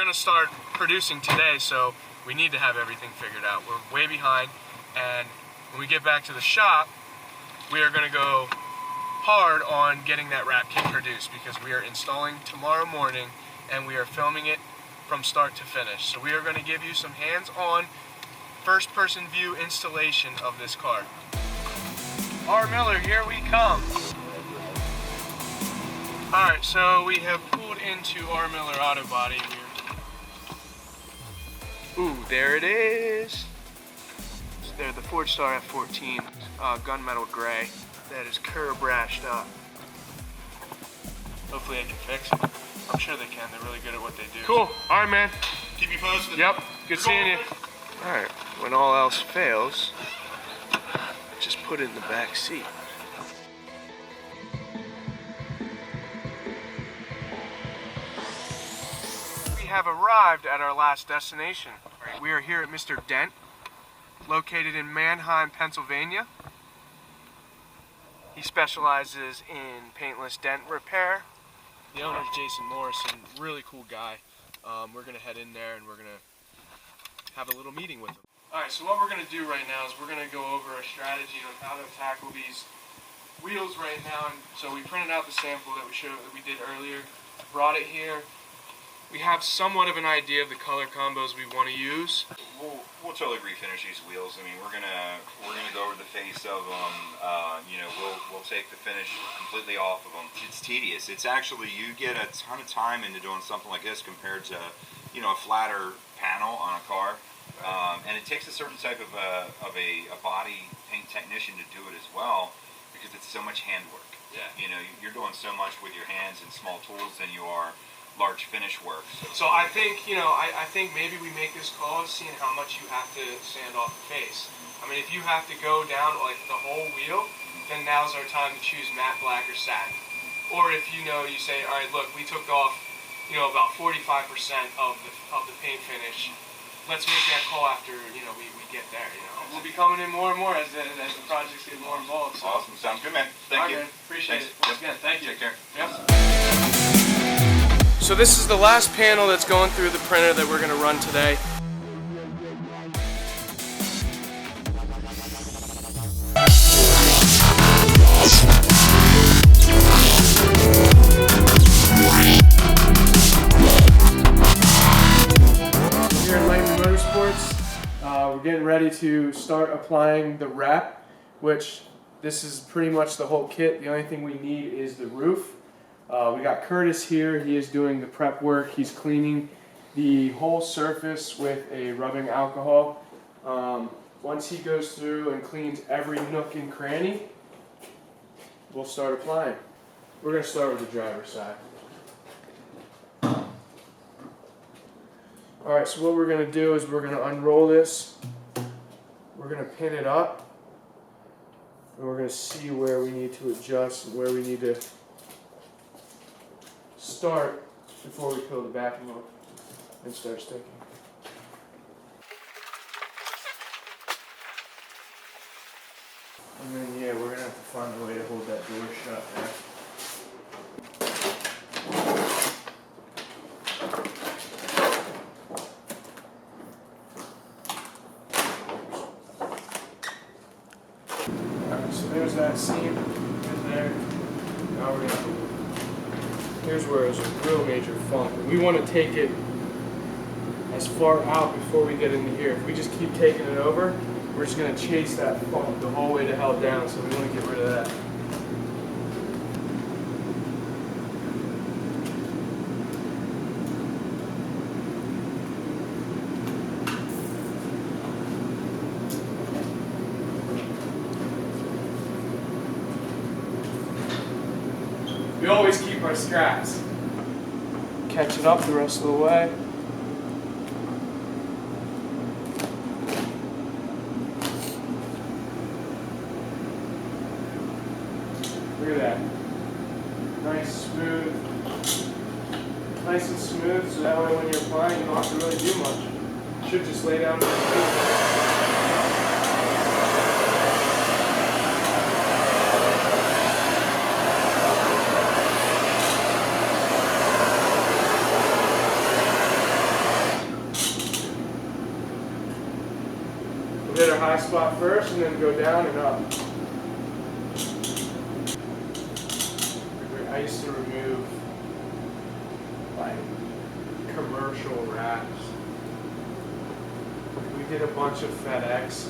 gonna start producing today, so we need to have everything figured out. We're way behind, and when we get back to the shop, we are gonna go hard on getting that wrap kit produced because we are installing tomorrow morning and we are filming it from start to finish. So we are gonna give you some hands-on first-person view installation of this car. RMiller, here we come. Alright, so we have pulled into RMiller Auto Body. Ooh, there it is. So there, the Ford Star F14 gunmetal gray that is curb rashed up. Hopefully I can fix it. I'm sure they can. They're really good at what they do. Cool. Alright, man. Keep you posted. Yep. Good seeing you. Alright, when all else fails, just put it in the back seat. We have arrived at our last destination. We are here at Mr. Dent, located in Manheim, Pennsylvania. He specializes in paintless dent repair. The owner is Jason Morrison, really cool guy. We're gonna head in there and we're gonna have a little meeting with him. Alright, so what we're gonna do right now is we're gonna go over a strategy on how to tackle these wheels right now. And so we printed out the sample that we did earlier, brought it here. We have somewhat of an idea of the color combos we want to use. We'll totally refinish these wheels. I mean, we're gonna go over the face of them. You know, we'll take the finish completely off of them. It's tedious. It's actually, you get a ton of time into doing something like this compared to, you know, a flatter panel on a car. And it takes a certain type of a body paint technician to do it as well, because it's so much handwork. Yeah. You know, you're doing so much with your hands and small tools than you are large finish work. So I think, you know, I think maybe we make this call seeing how much you have to sand off the face. I mean, if you have to go down like the whole wheel, then now's our time to choose matte black or satin. Or if you know, you say, all right, look, we took off, you know, about 45% of the paint finish. Let's make that call after, you know, we get there, you know. We'll be coming in more and more as the projects get more involved. So. Awesome. Sounds good, man. Thank you. Man. Appreciate it. Once again, thank you. Take care. Yep. So this is the last panel that's going through the printer that we're going to run today. Here at Lightning Motorsports, we're getting ready to start applying the wrap, which this is pretty much the whole kit. The only thing we need is the roof. We got Curtis here. He is doing the prep work. He's cleaning the whole surface with a rubbing alcohol. Once he goes through and cleans every nook and cranny, we'll start applying. We're going to start with the driver's side. Alright, so what we're going to do is we're going to unroll this. We're going to pin it up. And we're going to see where we need to adjust and where we need to start before we peel the backing off and start sticking. And then yeah, we're gonna have to find a way to hold that door shut there. Alright, so there's that seam in there. Now we're gonna here's where it's a real major funk. We want to take it as far out before we get into here. If we just keep taking it over, we're just going to chase that funk the whole way to hell down, so we want to get rid of that. We always keep our straps. Catch it up the rest of the way. Look at that. Nice and smooth, so that way when you're applying you don't have to really do much. You should just lay down your feet. a high spot first and then go down and up. I used to remove like commercial wraps. We did a bunch of FedEx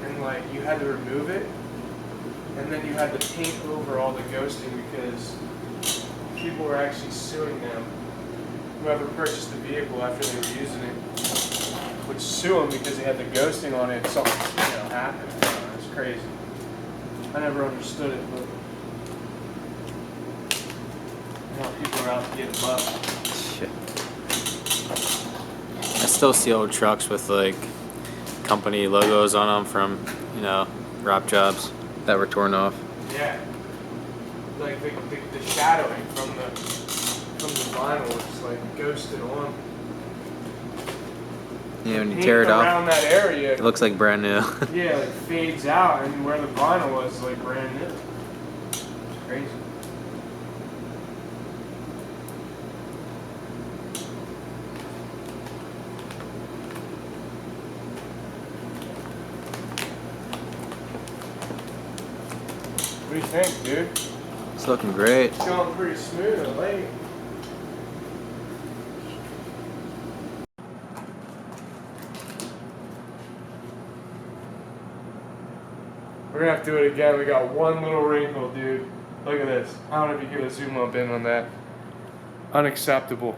and like you had to remove it and then you had to paint over all the ghosting because people were actually suing them. Whoever purchased the vehicle after they were using it would sue them because they had the ghosting on it. Something happened. I don't know, it's crazy. I never understood it, but people are out to get them up. Shit. I still see old trucks with like company logos on them from, wrap jobs that were torn off. Yeah. Like the shadowing from the vinyl was like ghosted on. Yeah, when you tear it off, around that area, it looks like brand new. yeah, like fades out, and where the vinyl was like brand new. It's crazy. What do you think, dude? It's looking great. It's going pretty smooth and late. We're gonna have to do it again. We got one little wrinkle, dude. Look at this. I don't know if you get a zoom up in on that. Unacceptable.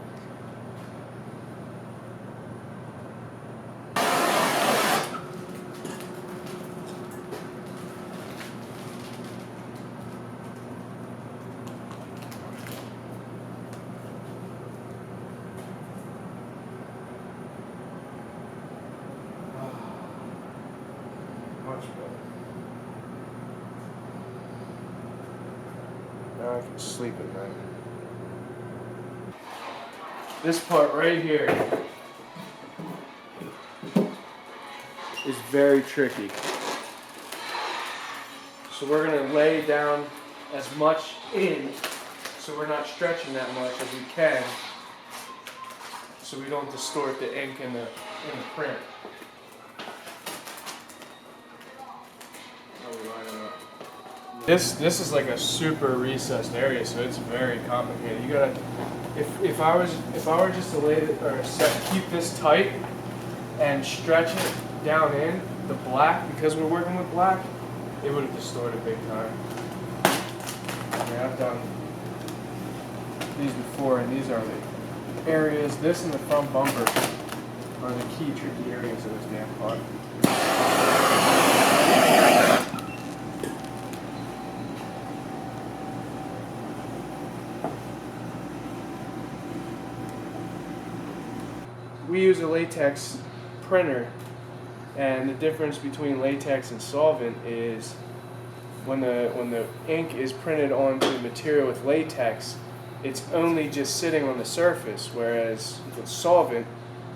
Much better. Now I can sleep at night. This part right here is very tricky. So we're going to lay down as much in so we're not stretching that much as we can so we don't distort the ink in the print. This is like a super recessed area, so it's very complicated. You gotta, if I were just to lay it or keep this tight and stretch it down in the black, because we're working with black, it would have distorted big time. I mean, I've done these before, and these are the areas. This and the front bumper are the key tricky areas of this damn car. We use a latex printer, and the difference between latex and solvent is when the ink is printed onto the material with latex, it's only just sitting on the surface, whereas with solvent,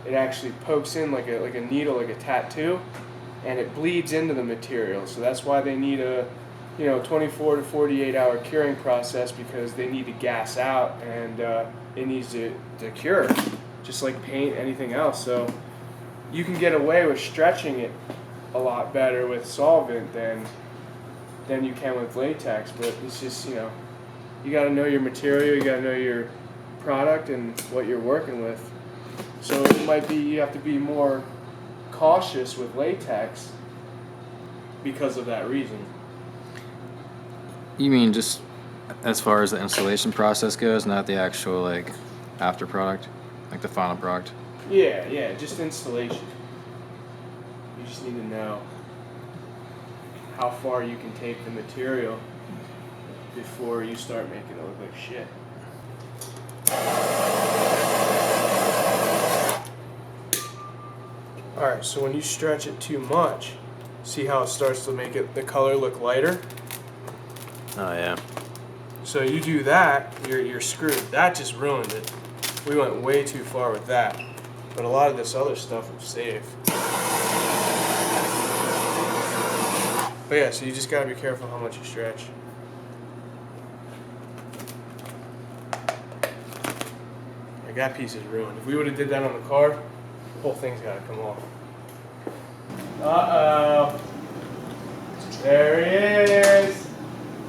it actually pokes in like a needle, like a tattoo, and it bleeds into the material. So that's why they need a 24 to 48 hour curing process, because they need to gas out and it needs to cure. Just like paint, anything else. So you can get away with stretching it a lot better with solvent than you can with latex. But it's just, you got to know your material, you got to know your product and what you're working with. So it might be you have to be more cautious with latex because of that reason. You mean just as far as the installation process goes, not the actual like after product? Like the final product? Yeah, just installation. You just need to know how far you can take the material before you start making it look like shit. Alright, so when you stretch it too much, see how it starts to make the color look lighter? Oh yeah. So you do that, you're screwed. That just ruined it. We went way too far with that. But a lot of this other stuff will save. But yeah, so you just gotta be careful how much you stretch. Like that piece is ruined. If we would have did that on the car, the whole thing's gotta come off. Uh-oh. There he is.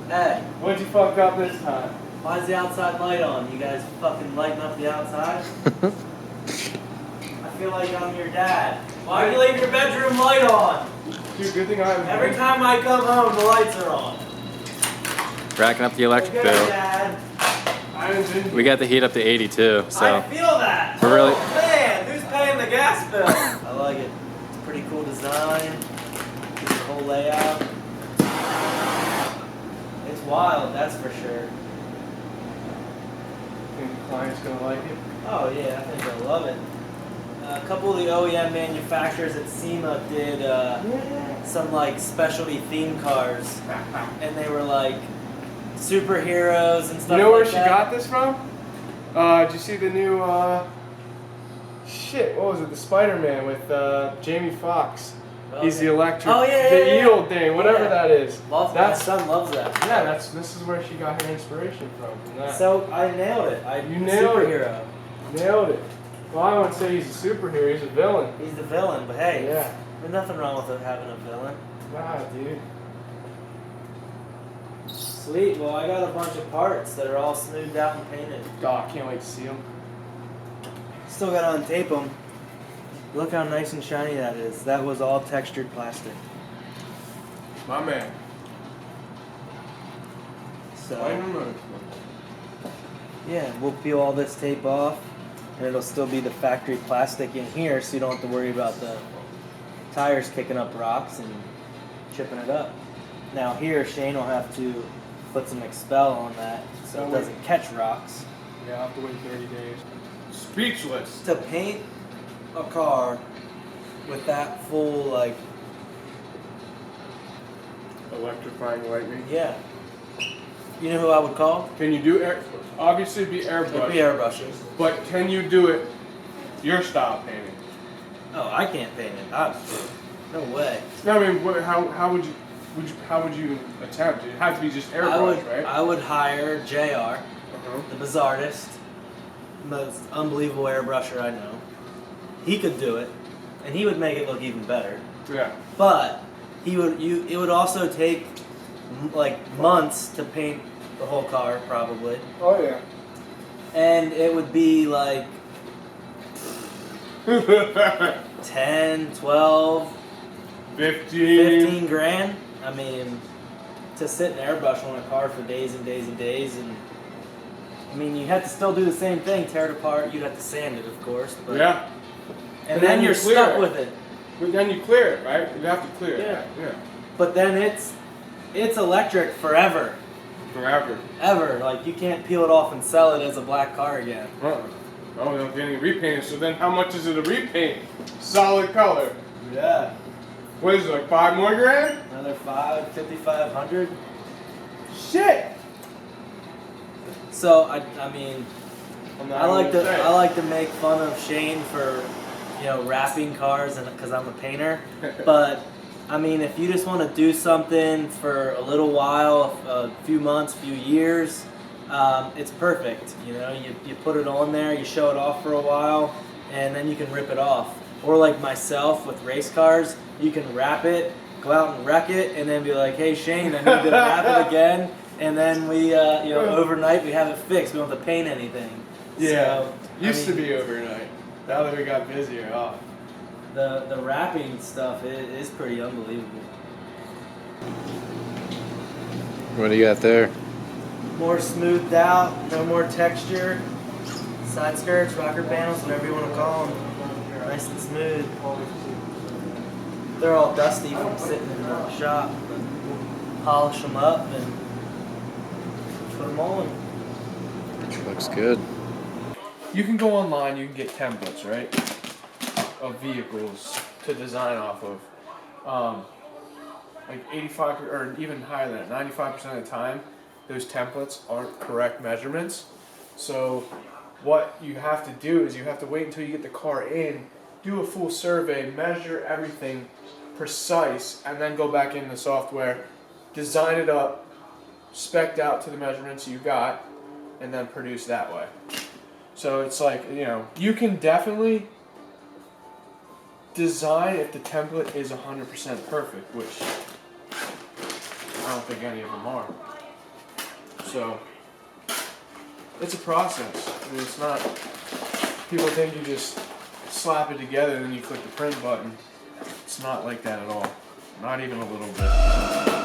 Hey, What'd you fuck up this time? why is the outside light on? You guys fucking lighting up the outside? I feel like I'm your dad. Why do you leave your bedroom light on? Dude, good thing I have Every time I come home, the lights are on. Racking up the electric Okay, bill. Dad. I haven't been We got the heat up to 80 too, I so feel that. We're really- Oh, man, who's paying the gas bill? I like it. It's a pretty cool design. The whole layout. It's wild, that's for sure. think the client's gonna like it. Oh yeah, I think they'll love it. A couple of the OEM manufacturers at SEMA did some like specialty theme cars, and they were like superheroes and stuff. You know where like she that. got this from? Did you see the new shit? What was it? The Spider-Man with Jamie Foxx. Oh, He's the yeah. electric, Oh, yeah, the yeah, yeah. eel thing, whatever Yeah. that is. My son loves that. Yeah, this is where she got her inspiration from that. So I nailed it. You nailed it. superhero. Nailed it. Well, I wouldn't say he's a superhero. He's a villain. He's the villain, but hey, Yeah. there's nothing wrong with having a villain. Nah, dude. Sweet. Well, I got a bunch of parts that are all smoothed out and painted. God, I can't wait to see him. Still gotta untape them. Look how nice and shiny that is. That was all textured plastic. My man. So yeah, we'll peel all this tape off, and it'll still be the factory plastic in here, so you don't have to worry about the tires kicking up rocks and chipping it up. Now here, Shane will have to put some expel on that so it doesn't catch rocks. Yeah, I'll have to wait 30 days. Speechless. To paint a car with that full, like, Electrifying lightning. yeah. You know who I would call? Can you do air? Obviously, it'd be airbrush. It'd be airbrushes. But can you do it your style painting? Oh, I can't paint it. No way. No, I mean, how would you attempt it? It'd have to be just airbrush, right? I would hire JR, Uh-huh. the bizarrest, most unbelievable airbrusher I know. He could do it, and he would make it look even better. Yeah. But it would also take like months to paint the whole car, probably, Oh yeah. and it would be like 10, 12, 15 grand. I mean, to sit and airbrush on a car for days and days and days, and I mean, you have to still do the same thing, tear it apart. You'd have to sand it, of course. But, Yeah. And And then then you're you clear stuck it. with it. But then you clear it, right? You have to clear it. Yeah. Yeah. But then it's electric forever, Forever. ever. Like you can't peel it off and sell it as a black car again. Oh, we don't get any repainted. So then, how much is it to repaint? Solid color. Yeah. What is it, like 5 more grand? Another 5,500. Shit. So I mean, I'm not I like gonna to say. I like to make fun of Shane for, wrapping cars and because I'm a painter. But I mean, if you just want to do something for a little while, a few months, few years, it's perfect. You put it on there, you show it off for a while, and then you can rip it off. Or like myself with race cars, you can wrap it, go out and wreck it, and then be like, hey Shane, I need to wrap it again. And then we, overnight we have it fixed. We don't have to paint anything. Yeah. So, Used to be overnight. Now that we got busier, oh. The wrapping stuff is pretty unbelievable. What do you got there? More smoothed out, no more texture. Side skirts, rocker panels, whatever you want to call them. Nice and smooth. They're all dusty from sitting in the shop, but we'll polish them up and put them on. Looks good. You can go online, you can get templates, right? Of vehicles to design off of. Like 85 or even higher than that, 95% of the time, those templates aren't correct measurements. So what you have to do is you have to wait until you get the car in, do a full survey, measure everything precise, and then go back in the software, design it up, spec'd out to the measurements you got, and then produce that way. So it's like, you can definitely design if the template is 100% perfect, which I don't think any of them are. So it's a process. I mean, it's not. People think you just slap it together and then you click the print button. It's not like that at all. Not even a little bit.